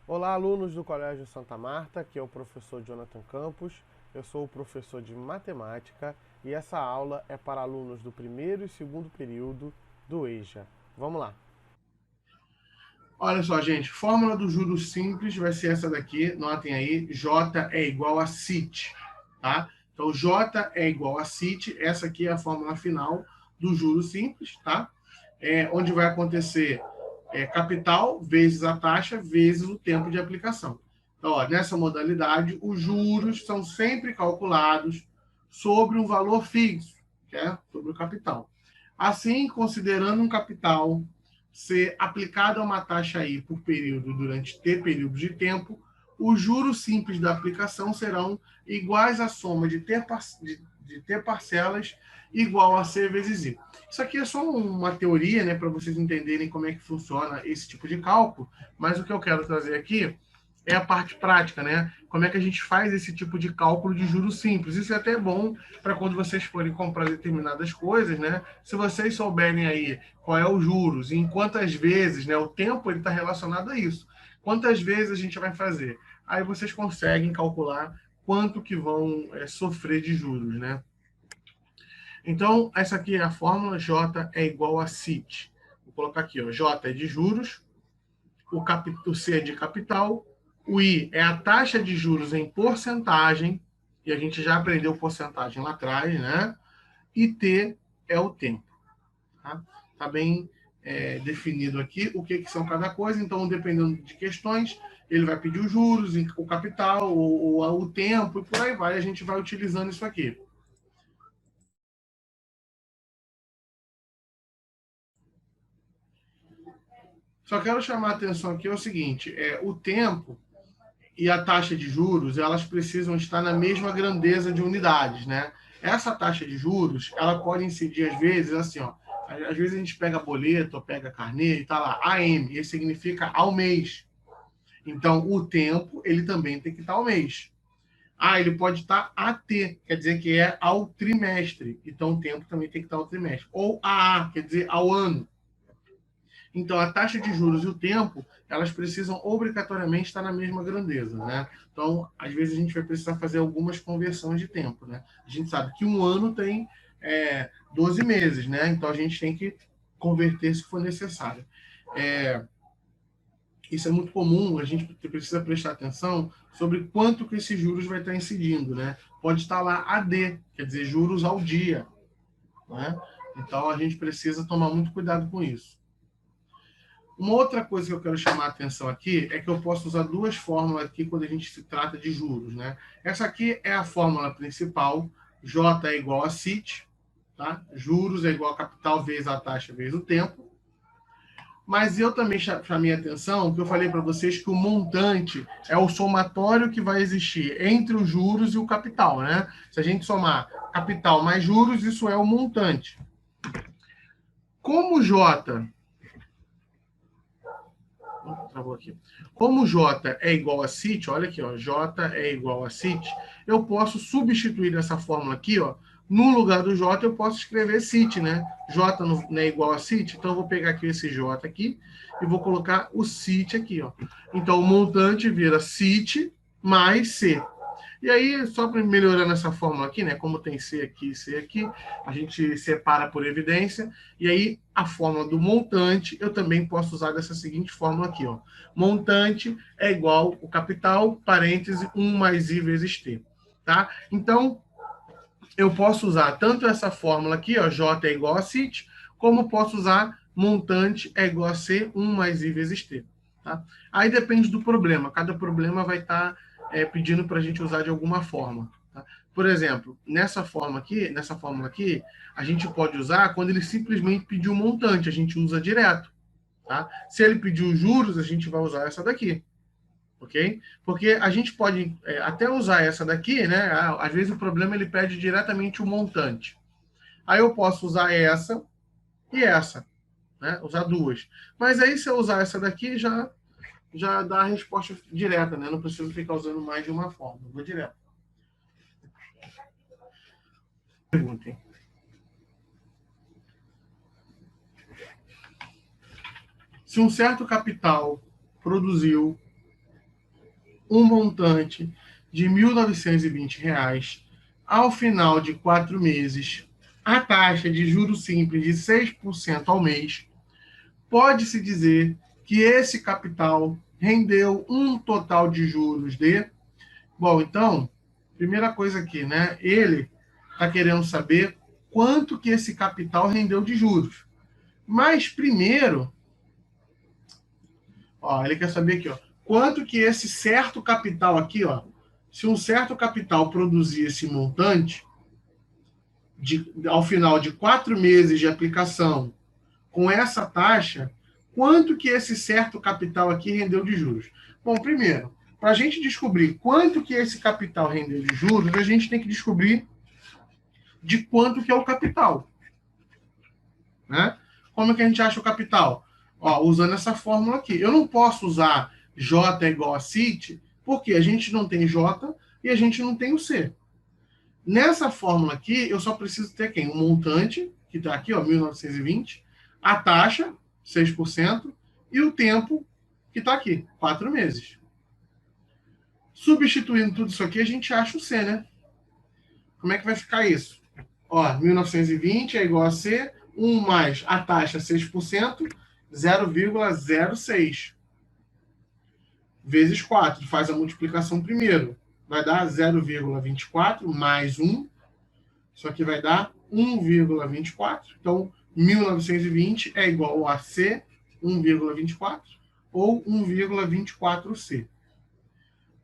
Olá, alunos do Colégio Santa Marta, aqui é o professor Jonathan Campos. Eu sou o professor de matemática e essa aula é para alunos do primeiro e segundo período do EJA. Vamos lá. Olha só, gente, fórmula do juros simples vai ser essa daqui, notem aí, J é igual a CIT, tá? Então, J é igual a CIT, essa aqui é a fórmula final do juros simples, tá? Onde vai acontecer capital vezes a taxa vezes o tempo de aplicação. Então, ó, nessa modalidade, os juros são sempre calculados sobre um valor fixo, que é sobre o capital. Assim, considerando um capital ser aplicado a uma taxa I por período durante T períodos de tempo, os juros simples da aplicação serão iguais à soma de T parcelas igual a C vezes I. Isso aqui é só uma teoria, né, para vocês entenderem como é que funciona esse tipo de cálculo, mas o que eu quero trazer aqui é a parte prática, né? Como é que a gente faz esse tipo de cálculo de juros simples. Isso é até bom para quando vocês forem comprar determinadas coisas, né? Se vocês souberem aí qual é o juros e em quantas vezes, né? O tempo ele está relacionado a isso. Quantas vezes a gente vai fazer? Aí vocês conseguem calcular quanto que vão sofrer de juros, né? Então, essa aqui é a fórmula, J é igual a CIT. Vou colocar aqui, ó, J é de juros, o C é de capital, o I é a taxa de juros em porcentagem, e a gente já aprendeu porcentagem lá atrás, né? E T é o tempo. Tá, tá bem definido aqui o que são cada coisa, então, dependendo de questões, ele vai pedir os juros, o capital, o tempo, e por aí vai, a gente vai utilizando isso aqui. Só quero chamar a atenção aqui é o seguinte, o tempo e a taxa de juros, elas precisam estar na mesma grandeza de unidades, né? Essa taxa de juros, ela pode incidir às vezes assim, ó, às vezes a gente pega boleto, ou pega carnê e tá lá AM, isso significa ao mês. Então, o tempo, ele também tem que estar ao mês. Ah, ele pode estar AT, quer dizer que é ao trimestre. Então, o tempo também tem que estar ao trimestre. Ou AA, quer dizer ao ano. Então, a taxa de juros e o tempo, elas precisam obrigatoriamente estar na mesma grandeza, né? Então, às vezes a gente vai precisar fazer algumas conversões de tempo, né? A gente sabe que um ano tem 12 meses, né? Então, a gente tem que converter se for necessário. É, isso é muito comum, a gente precisa prestar atenção sobre quanto que esses juros vai estar incidindo, né? Pode estar lá AD, quer dizer, juros ao dia, né? Então, a gente precisa tomar muito cuidado com isso. Uma outra coisa que eu quero chamar a atenção aqui é que eu posso usar duas fórmulas aqui quando a gente se trata de juros, né? Essa aqui é a fórmula principal, J é igual a CIT, tá? Juros é igual a capital vezes a taxa vezes o tempo. Mas eu também chamei a atenção que eu falei para vocês que o montante é o somatório que vai existir entre os juros e o capital, né? Se a gente somar capital mais juros, isso é o montante. Como J travou aqui. Como J é igual a CIT, olha aqui, ó, J é igual a CIT, eu posso substituir essa fórmula aqui, ó, no lugar do J eu posso escrever CIT, né? J não é igual a CIT, então eu vou pegar aqui esse J aqui e vou colocar o CIT aqui, ó. Então o montante vira CIT mais C. E aí, só para melhorando essa fórmula aqui, né? Como tem C aqui e C aqui, a gente separa por evidência. E aí, a fórmula do montante, eu também posso usar dessa seguinte fórmula aqui, ó. Montante é igual o capital, parêntese, 1 mais I vezes T. Tá? Então, eu posso usar tanto essa fórmula aqui, ó, J é igual a CIT, como posso usar montante é igual a C, 1 mais I vezes T. Tá? Aí depende do problema. Cada problema vai estar pedindo para a gente usar de alguma forma. Tá? Por exemplo, nessa fórmula aqui, a gente pode usar quando ele simplesmente pediu um montante, a gente usa direto. Tá? Se ele pediu juros, a gente vai usar essa daqui. Ok? Porque a gente pode até usar essa daqui, né? Às vezes o problema ele pede diretamente o montante. Aí eu posso usar essa e essa, né? Usar duas. Mas aí se eu usar essa daqui já dá a resposta direta, né? Não preciso ficar usando mais de uma forma. Vou direto. Perguntem. Se um certo capital produziu um montante de R$ 1.920 ao final de 4 meses, a taxa de juros simples de 6% ao mês, pode-se dizer que esse capital rendeu um total de juros de... Bom, então, primeira coisa aqui, né? Ele está querendo saber quanto que esse capital rendeu de juros. Mas primeiro, ó, ele quer saber aqui, ó, quanto que esse certo capital aqui, ó, se um certo capital produzir esse montante, ao final de 4 meses de aplicação, com essa taxa, quanto que esse certo capital aqui rendeu de juros? Bom, primeiro, para a gente descobrir quanto que esse capital rendeu de juros, a gente tem que descobrir de quanto que é o capital. Né? Como é que a gente acha o capital? Ó, usando essa fórmula aqui. Eu não posso usar J igual a CIT, porque a gente não tem J e a gente não tem o C. Nessa fórmula aqui, eu só preciso ter quem? O montante, que está aqui, ó, 1920, a taxa, 6%, e o tempo, que está aqui, 4 meses. Substituindo tudo isso aqui, a gente acha o C, né? Como é que vai ficar isso? Ó, 1920 é igual a C, 1 mais a taxa 6%, 0,06. Vezes 4. Faz a multiplicação primeiro. Vai dar 0,24 mais 1. Isso aqui vai dar 1,24. Então, 1920 é igual a C, 1,24, ou 1,24C.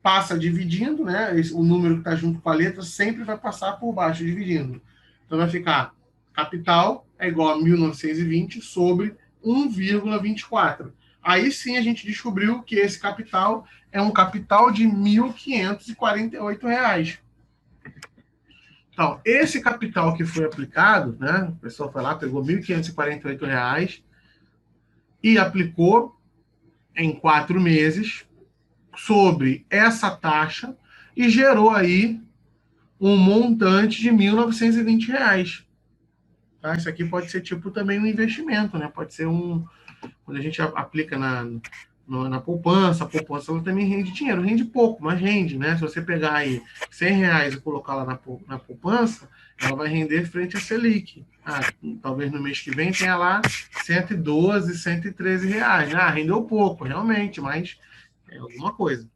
Passa dividindo, né? O número que está junto com a letra sempre vai passar por baixo dividindo. Então, vai ficar capital é igual a 1920 sobre 1,24. Aí sim a gente descobriu que esse capital é um capital de R$ 1.548. Então, esse capital que foi aplicado, né? O pessoal foi lá, pegou R$ 1.548 e aplicou em 4 meses sobre essa taxa e gerou aí um montante de R$ 1.920. Tá? Isso aqui pode ser tipo também um investimento, né? Pode ser um... Quando a gente aplica na poupança, a poupança ela também rende dinheiro. Rende pouco, mas rende, né? Se você pegar aí R$ 100 e colocar lá na poupança, ela vai render frente a Selic. Talvez no mês que vem tenha lá R$ 112, R$ 113. Rendeu pouco, realmente, mas é alguma coisa.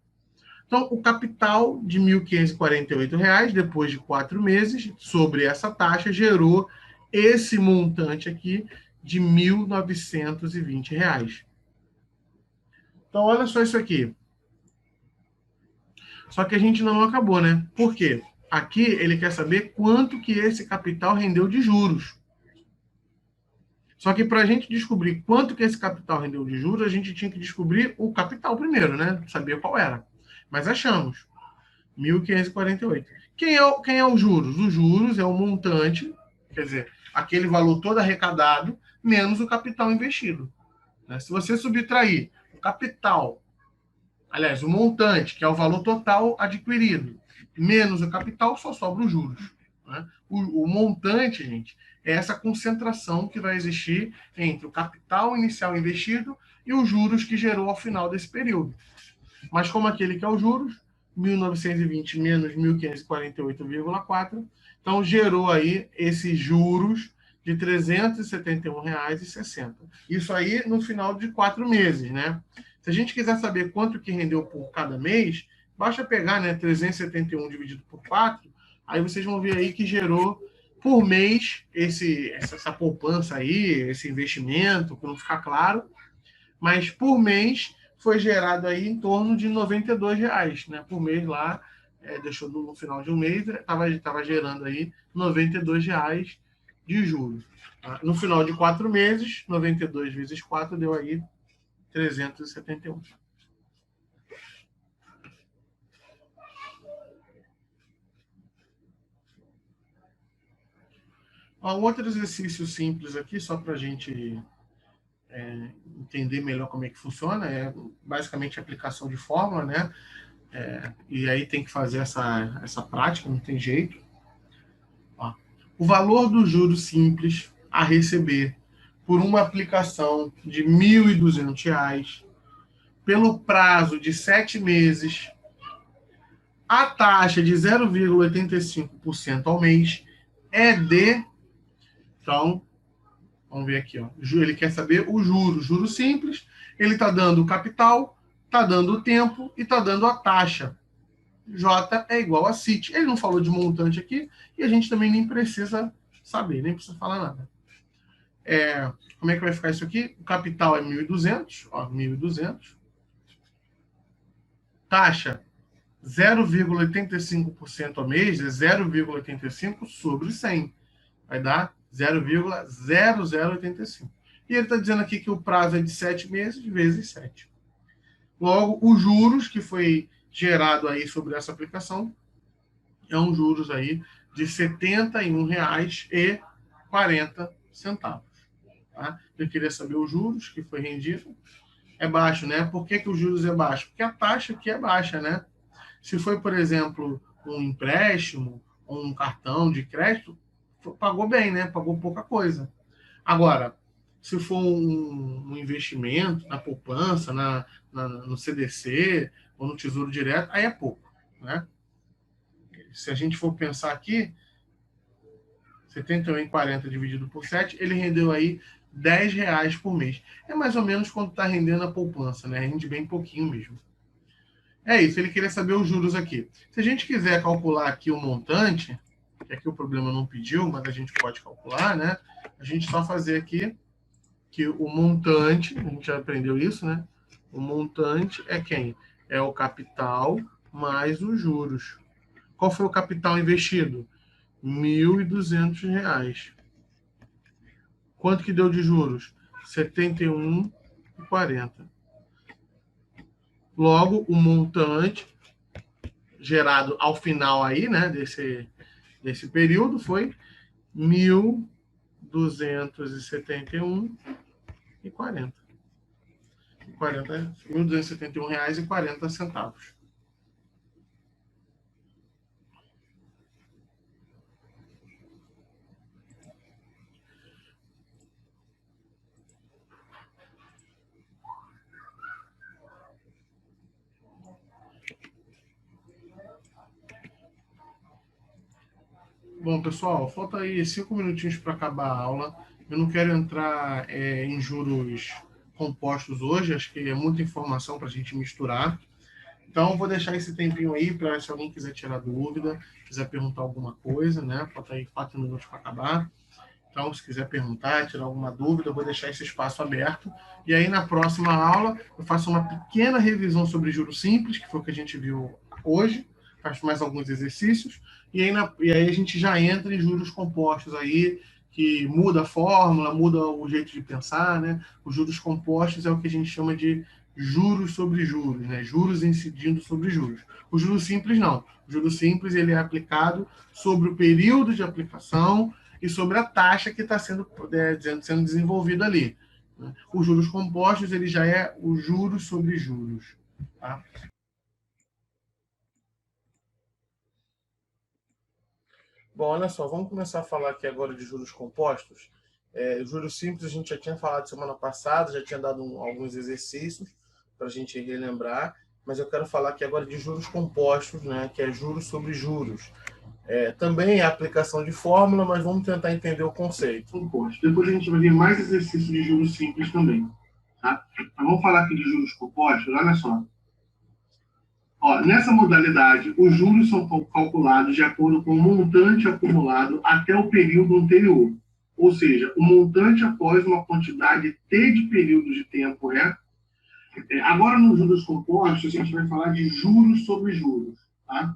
Então, o capital de R$ 1.548, depois de 4 meses, sobre essa taxa, gerou esse montante aqui de R$ 1.920. Então, olha só isso aqui. Só que a gente não acabou, né? Por quê? Aqui ele quer saber quanto que esse capital rendeu de juros. Só que para a gente descobrir quanto que esse capital rendeu de juros, a gente tinha que descobrir o capital primeiro, né? Saber qual era. Mas achamos. 1.548. Quem é os juros? Os juros é o montante, quer dizer, aquele valor todo arrecadado, menos o capital investido. Se você subtrair o capital, aliás, o montante, que é o valor total adquirido, menos o capital, só sobra os juros. O montante, gente, é essa concentração que vai existir entre o capital inicial investido e os juros que gerou ao final desse período. Mas como aquele que é os juros, 1920 menos 1.548,4, então gerou aí esses juros de R$ 371,60. Isso aí no final de 4 meses, né? Se a gente quiser saber quanto que rendeu por cada mês, basta pegar, né, 371 dividido por 4, aí vocês vão ver aí que gerou por mês essa poupança aí, esse investimento, que não fica claro, mas por mês foi gerado aí em torno de R$ 92, né? Por mês lá, deixou no final de um mês, estava gerando aí R$ 92 de juros. Tá? No final de 4 meses, 92 vezes 4 deu aí 371. Um outro exercício simples aqui, só para a gente entender melhor como é que funciona, é basicamente a aplicação de fórmula, né? E aí tem que fazer essa prática, não tem jeito. O valor do juro simples a receber por uma aplicação de R$ 1.200 pelo prazo de 7 meses A taxa de 0,85% ao mês é de... Então, vamos ver aqui, ó. Ele quer saber o juros simples. Ele está dando o capital, está dando o tempo e está dando a taxa. J é igual a CIT. Ele não falou de montante aqui e a gente também nem precisa saber, nem precisa falar nada. Como é que vai ficar isso aqui? O capital é 1.200, ó, 1.200. Taxa 0,85% ao mês é 0,85 sobre 100. Vai dar 0,0085. E ele está dizendo aqui que o prazo é de 7 meses vezes 7. Logo, os juros que foi gerado aí sobre essa aplicação é um juros aí de R$ 71,40. Tá? Eu queria saber os juros que foi rendido. É baixo, né? Por que os juros é baixo? Porque a taxa aqui é baixa, né? Se foi, por exemplo, um empréstimo ou um cartão de crédito, pagou bem, né? Pagou pouca coisa. Agora, se for um investimento na poupança, no CDC ou no Tesouro Direto, aí é pouco, né? Se a gente for pensar aqui, 71,40 dividido por 7, ele rendeu aí R$ 10 por mês. É mais ou menos quanto está rendendo a poupança, né? Rende bem pouquinho mesmo. É isso, ele queria saber os juros aqui. Se a gente quiser calcular aqui o montante, que aqui o problema não pediu, mas a gente pode calcular, né? A gente só fazer aqui que o montante, a gente já aprendeu isso, né? O montante é quem? É o capital mais os juros. Qual foi o capital investido? R$ 1.200. Quanto que deu de juros? R$ 71,40. Logo, o montante gerado ao final aí, né, desse período foi R$ 1.271,40. R$ 1.271,40. Bom, pessoal, falta aí 5 minutinhos para acabar a aula. Eu não quero entrar em juros compostos hoje, acho que é muita informação para a gente misturar. Então, eu vou deixar esse tempinho aí para se alguém quiser tirar dúvida, quiser perguntar alguma coisa, né? Falta aí 4 minutos para acabar. Então, se quiser perguntar, tirar alguma dúvida, eu vou deixar esse espaço aberto. E aí, na próxima aula, eu faço uma pequena revisão sobre juros simples, que foi o que a gente viu hoje. Faço mais alguns exercícios. E aí a gente já entra em juros compostos aí, que muda a fórmula, muda o jeito de pensar, né? Os juros compostos é o que a gente chama de juros sobre juros, né? Juros incidindo sobre juros. O juros simples não. O juros simples ele é aplicado sobre o período de aplicação e sobre a taxa que está sendo desenvolvida ali. Os juros compostos ele já é o juros sobre juros. Tá? Bom, olha só, vamos começar a falar aqui agora de juros compostos. Juros simples a gente já tinha falado semana passada, já tinha dado alguns exercícios para a gente relembrar, mas eu quero falar aqui agora de juros compostos, né, que é juros sobre juros. Também é aplicação de fórmula, mas vamos tentar entender o conceito. Composto. Depois a gente vai ver mais exercícios de juros simples também. Tá? Mas vamos falar aqui de juros compostos, olha só. Ó, nessa modalidade, os juros são calculados de acordo com o montante acumulado até o período anterior. Ou seja, o montante após uma quantidade T de períodos de tempo agora, nos juros compostos, a gente vai falar de juros sobre juros. Tá?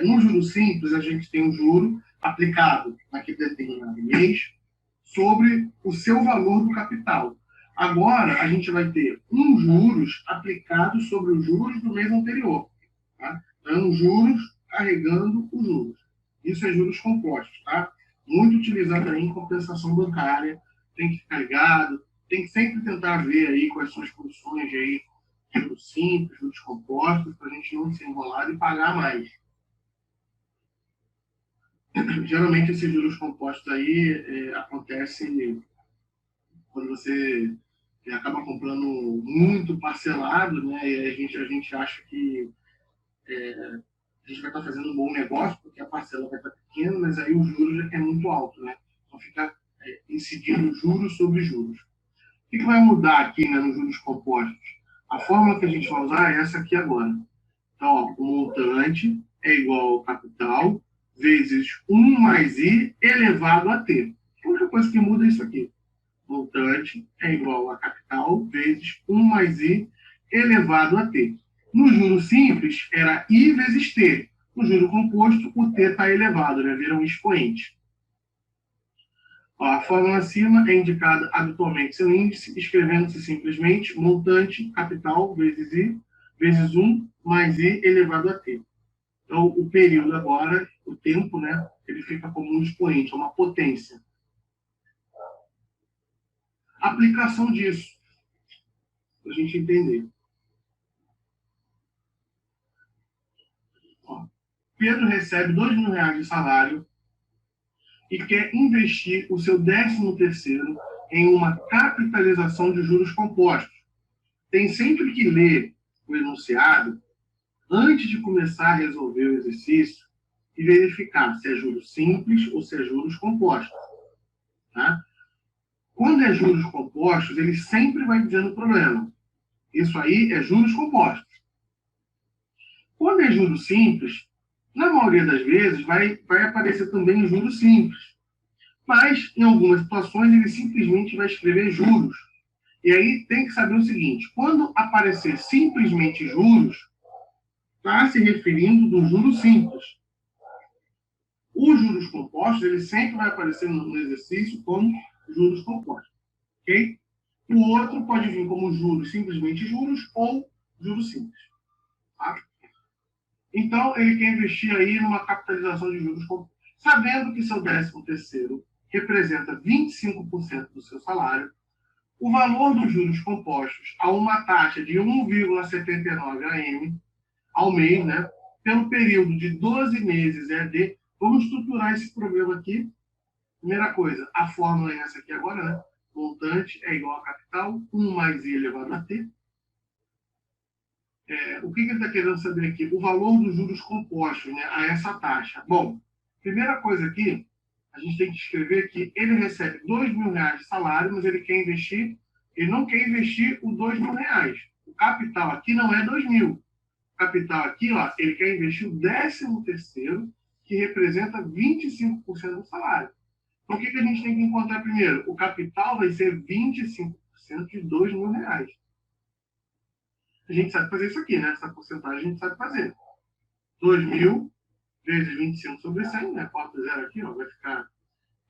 No juro simples, a gente tem um juro aplicado naquele determinado mês sobre o seu valor do capital. Agora, a gente vai ter um juros aplicado sobre os juros do mês anterior. Tá? Então, juros carregando os juros. Isso é juros compostos. Tá? Muito utilizado aí em compensação bancária. Tem que ficar ligado. Tem que sempre tentar ver aí quais são as posições aí, juros simples, juros compostos, para a gente não se enrolar e pagar mais. Geralmente, esses juros compostos aí acontece quando você acaba comprando muito parcelado, né? E a gente acha que a gente vai estar fazendo um bom negócio, porque a parcela vai estar pequena, mas aí o juros é muito alto, né? Então fica incidindo juros sobre juros. O que vai mudar aqui, né, nos juros compostos? A fórmula que a gente vai usar é essa aqui agora. Então, ó, o montante é igual ao capital vezes 1 mais I elevado a T. A única coisa que muda é isso aqui. Montante é igual a capital vezes 1 mais I elevado a T. No juro simples, era I vezes T. No juro composto, o T está elevado, né? Vira um expoente. Ó, a fórmula acima é indicada habitualmente seu índice, escrevendo-se simplesmente montante, capital, vezes I, vezes 1 mais I elevado a T. Então, o período agora, o tempo, né? Ele fica como um expoente, é uma potência. Aplicação disso, para a gente entender. Ó, Pedro recebe R$ 2.000 de salário e quer investir o seu 13º em uma capitalização de juros compostos. Tem sempre que ler o enunciado antes de começar a resolver o exercício e verificar se é juros simples ou se é juros compostos. Tá? Quando é juros compostos, ele sempre vai dizendo o problema. Isso aí é juros compostos. Quando é juros simples, na maioria das vezes vai aparecer também juros simples. Mas, em algumas situações, ele simplesmente vai escrever juros. E aí tem que saber o seguinte, quando aparecer simplesmente juros, está se referindo do juros simples. Os juros compostos, ele sempre vai aparecer no exercício como juros compostos. Ok? O outro pode vir como juros, simplesmente juros, ou juros simples. Tá? Então, ele quer investir aí numa capitalização de juros compostos. Sabendo que seu 13º representa 25% do seu salário, o valor dos juros compostos a uma taxa de 1,79 AM ao mês, né, pelo período de 12 meses é de... Vamos estruturar esse problema aqui. Primeira coisa, a fórmula é essa aqui agora, né? Montante é igual a capital, 1 mais I elevado a T. O que ele está querendo saber aqui? O valor dos juros compostos, né, a essa taxa. Bom, primeira coisa aqui, a gente tem que escrever que ele recebe R$ 2.000 de salário, mas ele quer investir, ele não quer investir os R$ 2.000. O capital aqui não é 2.000. O capital aqui, ó, ele quer investir o 13º, que representa 25% do salário. Então, o que a gente tem que encontrar primeiro? O capital vai ser 25% de R$ 2.000. A gente sabe fazer isso aqui, né? Essa porcentagem a gente sabe fazer. 2.000 vezes 25 sobre 100, né? Corta o zero aqui, ó, vai ficar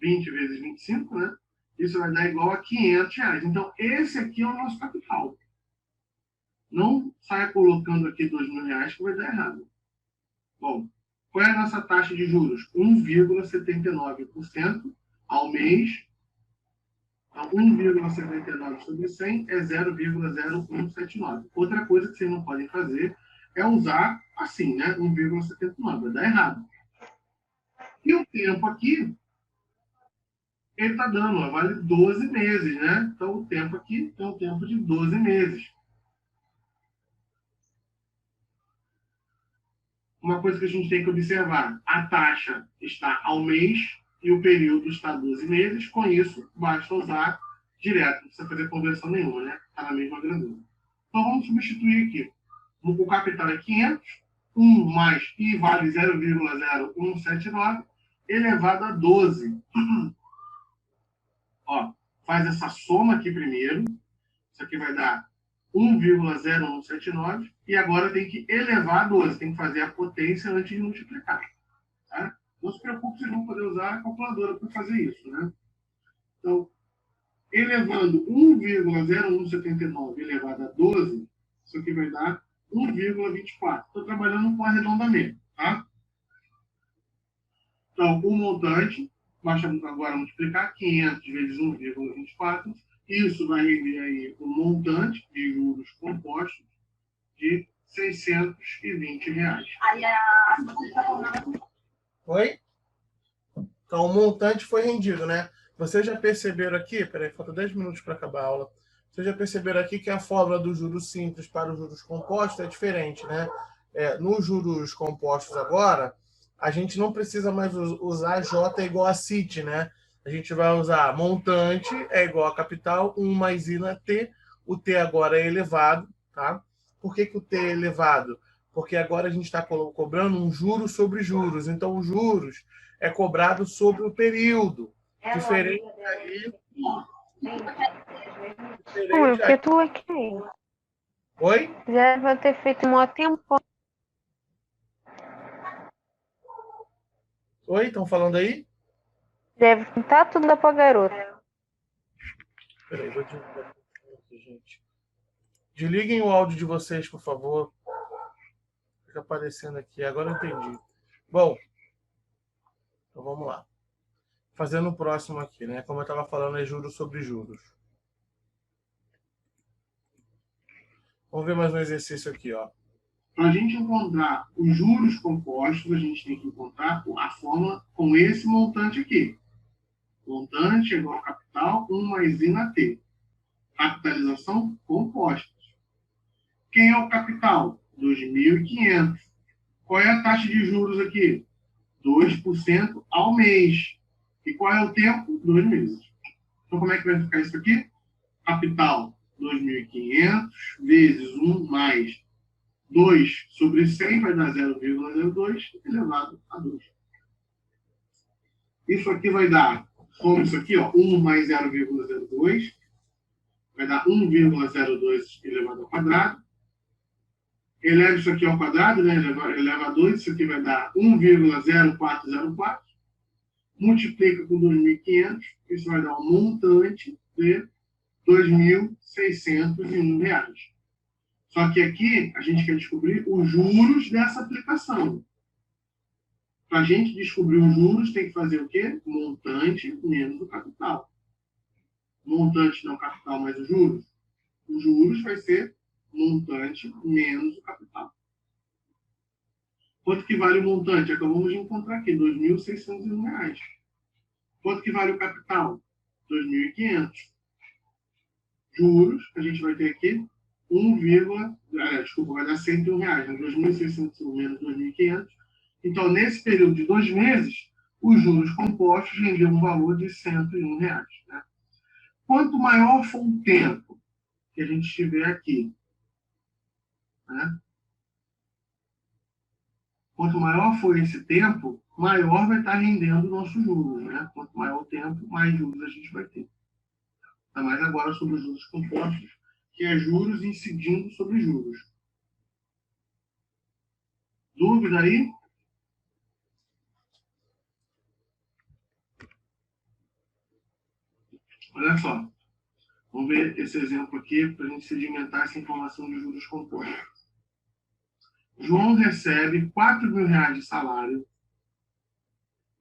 20 vezes 25, né? Isso vai dar igual a R$ 500. Então, esse aqui é o nosso capital. Não saia colocando aqui R$ 2.000 que vai dar errado. Bom, qual é a nossa taxa de juros? 1,79% ao mês. Então, 1,79 sobre 100 é 0,0179. Outra coisa que vocês não podem fazer é usar assim, né? 1,79. Vai dar errado. E o tempo aqui, ele está dando, ó, vale 12 meses, né? Então, o tempo aqui é um tempo de 12 meses. Uma coisa que a gente tem que observar, a taxa está ao mês e o período está 12 meses. Com isso, basta usar direto, não precisa fazer conversão nenhuma, né? Está na mesma grandeza. Então, vamos substituir aqui. O capital é 500, 1 mais I vale 0,0179, elevado a 12. Ó, faz essa soma aqui primeiro. Isso aqui vai dar 1,0179 e agora tem que elevar a 12, tem que fazer a potência antes de multiplicar. Tá? Não se preocupe, vocês vão poder usar a calculadora para fazer isso. Né? Então, elevando 1,0179 elevado a 12, isso aqui vai dar 1,24. Estou trabalhando com arredondamento. Tá? Então, o montante, basta agora multiplicar 500 vezes 1,24. Isso vai render aí um montante de juros compostos de R$ 620. Oi? Então, o montante foi rendido, né? Vocês já perceberam aqui, peraí, falta 10 minutos para acabar a aula. Vocês já perceberam aqui que a fórmula do juros simples para os juros compostos é diferente, né? nos juros compostos agora, a gente não precisa mais usar J igual a CIT, né? A gente vai usar montante é igual a capital, 1 mais I na T. O T agora é elevado, tá? Por que o T é elevado? Porque agora a gente está cobrando um juro sobre juros. Então, os juros é cobrado sobre o período. Diferente aí. Porque tu aqui. Oi? Já vai ter feito um tempo. Oi, estão falando aí? Deve contar tudo da pra garota. Peraí, vou desligar aqui, gente. Desliguem o áudio de vocês, por favor. Fica aparecendo aqui. Agora eu entendi. Bom, então vamos lá. Fazendo o próximo aqui, né? Como eu estava falando, é juros sobre juros. Vamos ver mais um exercício aqui, ó. Para a gente encontrar os juros compostos, a gente tem que encontrar a fórmula com esse montante aqui. Montante é igual a capital, 1 mais I na T. Capitalização compostos. Quem é o capital? 2.500. Qual é a taxa de juros aqui? 2% ao mês. E qual é o tempo? 2 meses. Então, como é que vai ficar isso aqui? Capital, 2.500 vezes 1 mais 2 sobre 100 vai dar 0,02 elevado a 2. Isso aqui vai dar, como isso aqui, ó, 1 mais 0,02, vai dar 1,02 elevado ao quadrado. Eleva isso aqui ao quadrado, né? Eleva a 2, isso aqui vai dar 1,0404. Multiplica com 2.500, isso vai dar um montante de R$ 2.601. Só que aqui a gente quer descobrir os juros dessa aplicação. Para a gente descobrir os juros, tem que fazer o quê? Montante menos o capital. Montante não capital, mas os juros. Os juros vai ser montante menos o capital. Quanto que vale o montante? Acabamos de encontrar aqui, R$ 2.601. Quanto que vale o capital? 2.500. Juros, a gente vai ter aqui 1, desculpa, vai dar R$ 101. 2.601 menos 2.500. Então, nesse período de 2 meses, os juros compostos renderam um valor de R$ 101. Né? Quanto maior for o tempo que a gente estiver aqui, né? Quanto maior for esse tempo, maior vai estar rendendo o nosso juros. Né? Quanto maior o tempo, mais juros a gente vai ter. Ainda mais agora sobre os juros compostos, que é juros incidindo sobre juros. Dúvida aí? Olha só. Vamos ver esse exemplo aqui para a gente sedimentar essa informação de juros compostos. João recebe R$ 4.000 de salário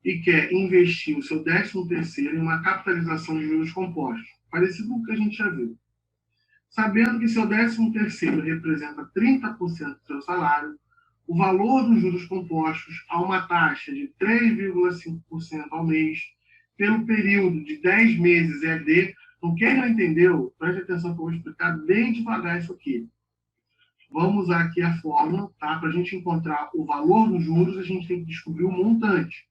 e quer investir o seu 13º em uma capitalização de juros compostos, parecido com o que a gente já viu. Sabendo que seu 13º representa 30% do seu salário, o valor dos juros compostos a uma taxa de 3,5% ao mês, pelo período de 10 meses é de... Então, quem não entendeu, preste atenção que eu vou explicar bem devagar isso aqui. Vamos usar aqui a fórmula, tá? Para a gente encontrar o valor dos juros, a gente tem que descobrir o montante.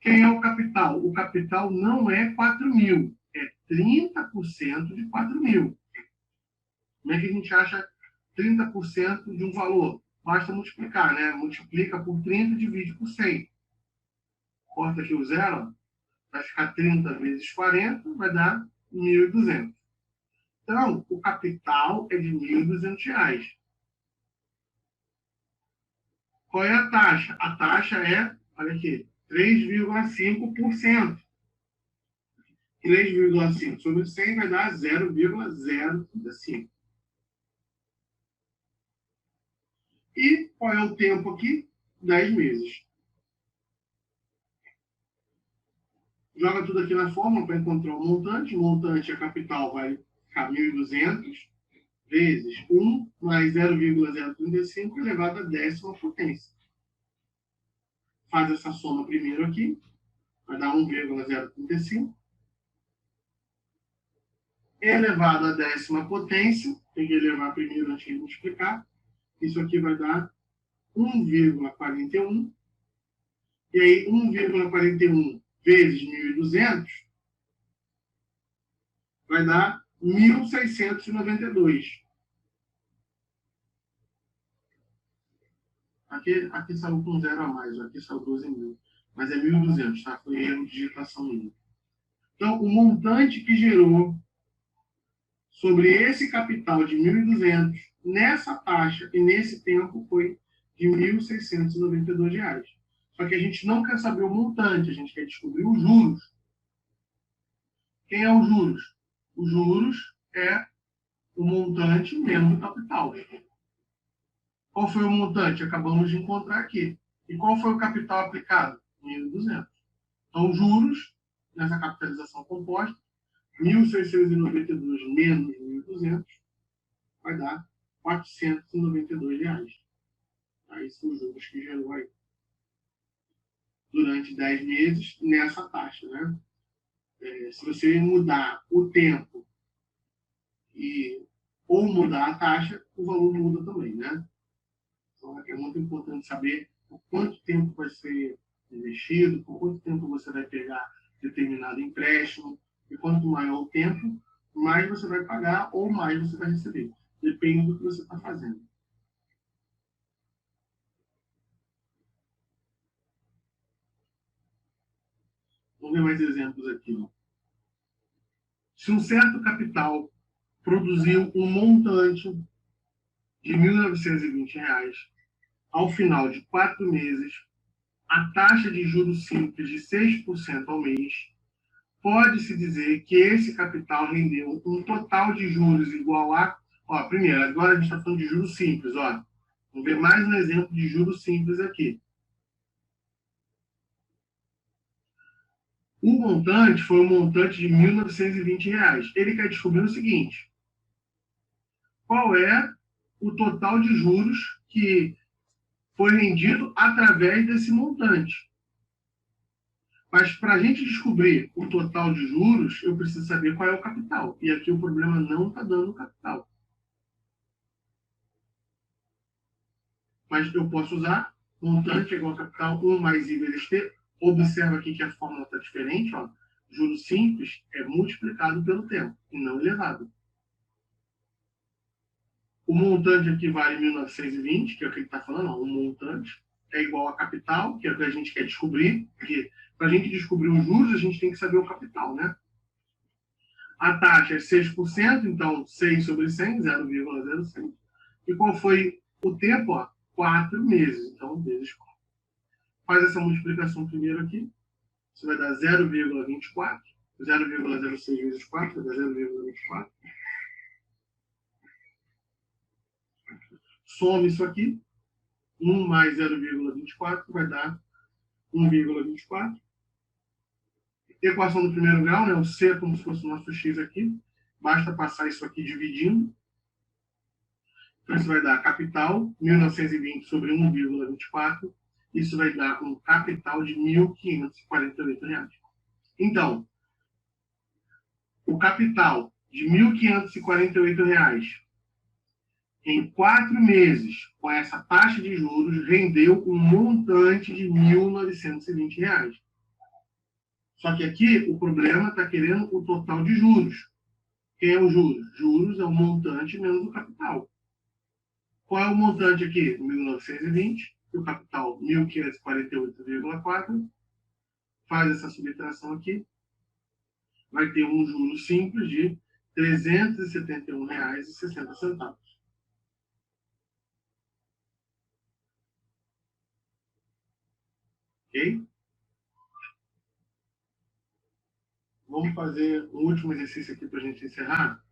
Quem é o capital? O capital não é 4.000, é 30% de 4.000. Como é que a gente acha 30% de um valor? Basta multiplicar, né? Multiplica por 30 e divide por 100. Corta aqui o zero, vai ficar 30 vezes 40, vai dar 1.200. Então, o capital é de R$ 1.200. Qual é a taxa? A taxa é, olha aqui, 3,5%. 3,5 sobre 100 vai dar 0,05. E qual é o tempo aqui? 10 meses. Joga tudo aqui na fórmula para encontrar o montante. O montante, a capital, vai ficar 1.200 vezes 1 mais 0,035 elevado à 10ª potência. Faz essa soma primeiro aqui. Vai dar 1,035. Elevado à 10ª potência. Tem que elevar primeiro antes de multiplicar. Isso aqui vai dar 1,41. E aí, 1,41 vezes 1.200 vai dar 1.692. Aqui saiu com 0 a mais, aqui saiu 12.000. Mas é 1.200, tá? Foi erro de digitação minha. Então, o montante que gerou sobre esse capital de 1.200, nessa taxa e nesse tempo, foi de R$ 1.692. Só que a gente não quer saber o montante, a gente quer descobrir os juros. Quem é os juros? Os juros é o montante menos o capital. Qual foi o montante? Acabamos de encontrar aqui. E qual foi o capital aplicado? 1.200. Então, juros, nessa capitalização composta, 1.692 menos 1.200 vai dar R$ 492. Aí são os juros que gerou aí. Durante 10 meses, nessa taxa, né? Se você mudar o tempo ou mudar a taxa, o valor muda também, né? Então, é muito importante saber por quanto tempo vai ser investido, por quanto tempo você vai pegar determinado empréstimo, e quanto maior o tempo, mais você vai pagar ou mais você vai receber. Depende do que você está fazendo. Vamos ver mais exemplos aqui. Ó. Se um certo capital produziu um montante de R$ 1.920, ao final de 4 meses, a taxa de juros simples de 6% ao mês, pode-se dizer que esse capital rendeu um total de juros igual a... Ó, primeiro, agora a gente está falando de juros simples. Ó. Vamos ver mais um exemplo de juros simples aqui. O montante foi um montante de R$ 1.920. Ele quer descobrir o seguinte: qual é o total de juros que foi rendido através desse montante. Mas para a gente descobrir o total de juros, eu preciso saber qual é o capital. E aqui o problema não está dando capital. Mas eu posso usar montante igual a capital, 1 mais I vezes T. Observa aqui que a fórmula está diferente. Ó. Juros simples é multiplicado pelo tempo, e não elevado. O montante aqui vale 1.920, que é o que ele está falando. Ó. O montante é igual a capital, que é o que a gente quer descobrir. Porque para a gente descobrir os juros, a gente tem que saber o capital, né? A taxa é 6%, então 6 sobre 100, 0,06. E qual foi o tempo? Ó, 4 meses. Então, vezes 4. Faz essa multiplicação primeiro aqui. Isso vai dar 0,24. 0,06 vezes 4 vai dar 0,24. Some isso aqui. 1 mais 0,24 vai dar 1,24. Equação do primeiro grau, né? O C é como se fosse o nosso X aqui. Basta passar isso aqui dividindo. Então, isso vai dar capital, 1.920 sobre 1,24. Isso vai dar um capital de R$ 1.548. Então, o capital de R$ 1.548 em 4 meses, com essa taxa de juros, rendeu um montante de R$ 1.920. Só que aqui o problema está querendo o total de juros. Quem é o juros? Juros é o montante menos o capital. Qual é o montante aqui? 1.920, e o capital 1.548,4. Faz essa subtração aqui. Vai ter um juro simples de R$ 371,60. Ok? Vamos fazer um último exercício aqui para a gente encerrar.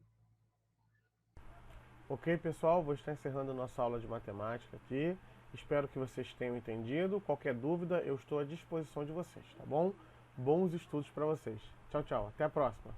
Ok, pessoal, vou estar encerrando nossa aula de matemática aqui. Espero que vocês tenham entendido. Qualquer dúvida, eu estou à disposição de vocês, tá bom? Bons estudos para vocês. Tchau, tchau. Até a próxima.